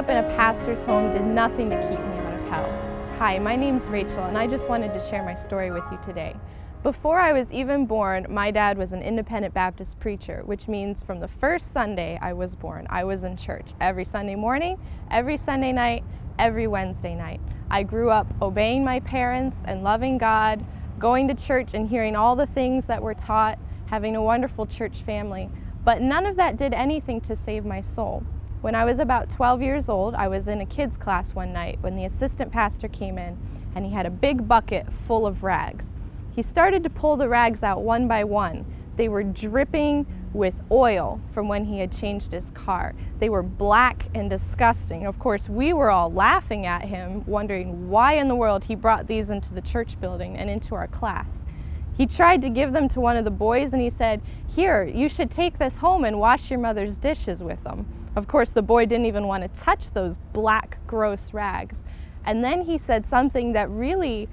up in a pastor's home did nothing to keep me out of hell. Hi, my name's Rachel, and I just wanted to share my story with you today. Before I was even born, my dad was an independent Baptist preacher, which means from the first Sunday I was born, I was in church every Sunday morning, every Sunday night, every Wednesday night. I grew up obeying my parents and loving God, going to church and hearing all the things that were taught, having a wonderful church family. But none of that did anything to save my soul. When I was about 12 years old, I was in a kids class one night when the assistant pastor came in and he had a big bucket full of rags. He started to pull the rags out one by one. They were dripping with oil from when he had changed his car. They were black and disgusting. Of course, we were all laughing at him, wondering why in the world he brought these into the church building and into our class. He tried to give them to one of the boys and he said, "Here, you should take this home and wash your mother's dishes with them." Of course, the boy didn't even want to touch those black, gross rags. And then he said something that really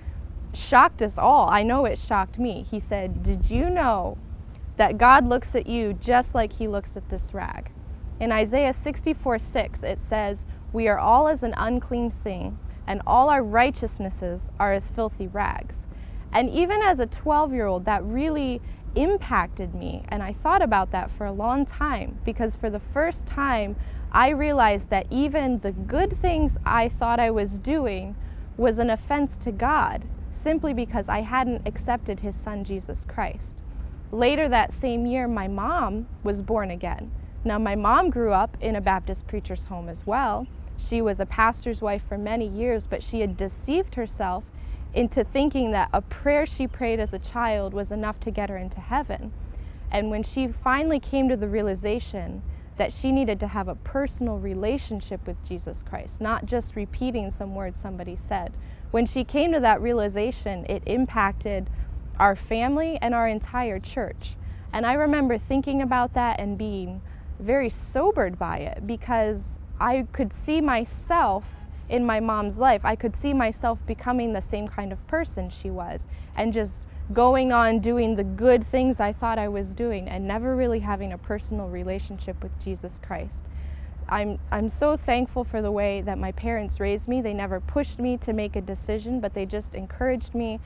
shocked us all. I know it shocked me. He said, "Did you know that God looks at you just like he looks at this rag?" In Isaiah 64:6, it says, "We are all as an unclean thing, and all our righteousnesses are as filthy rags." And even as a 12-year-old, that really impacted me. And I thought about that for a long time, because for the first time, I realized that even the good things I thought I was doing was an offense to God, simply because I hadn't accepted his son, Jesus Christ. Later that same year, my mom was born again. Now, my mom grew up in a Baptist preacher's home as well. She was a pastor's wife for many years, but she had deceived herself into thinking that a prayer she prayed as a child was enough to get her into heaven. And when she finally came to the realization that she needed to have a personal relationship with Jesus Christ, not just repeating some words somebody said, when she came to that realization, it impacted our family and our entire church. And I remember thinking about that and being very sobered by it, because I could see myself in my mom's life. I could see myself becoming the same kind of person she was, and just going on doing the good things I thought I was doing and never really having a personal relationship with Jesus Christ. I'm so thankful for the way that my parents raised me. They never pushed me to make a decision, but they just encouraged me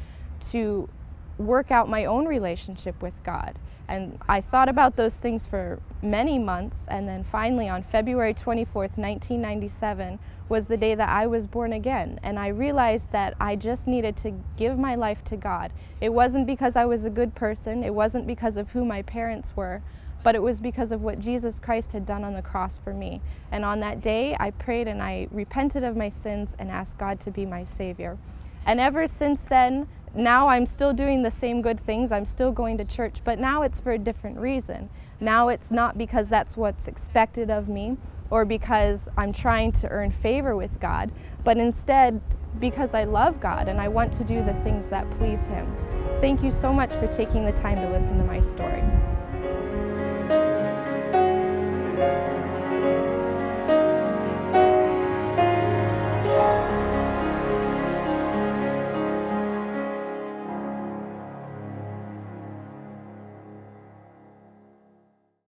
to work out my own relationship with God. And I thought about those things for many months, and then finally on February 24th, 1997 was the day that I was born again, and I realized that I just needed to give my life to God. It wasn't because I was a good person, it wasn't because of who my parents were, but it was because of what Jesus Christ had done on the cross for me. And on that day, I prayed and I repented of my sins and asked God to be my Savior. And ever since then, now I'm still doing the same good things, I'm still going to church, but now it's for a different reason. Now it's not because that's what's expected of me or because I'm trying to earn favor with God, but instead because I love God and I want to do the things that please him. Thank you so much for taking the time to listen to my story.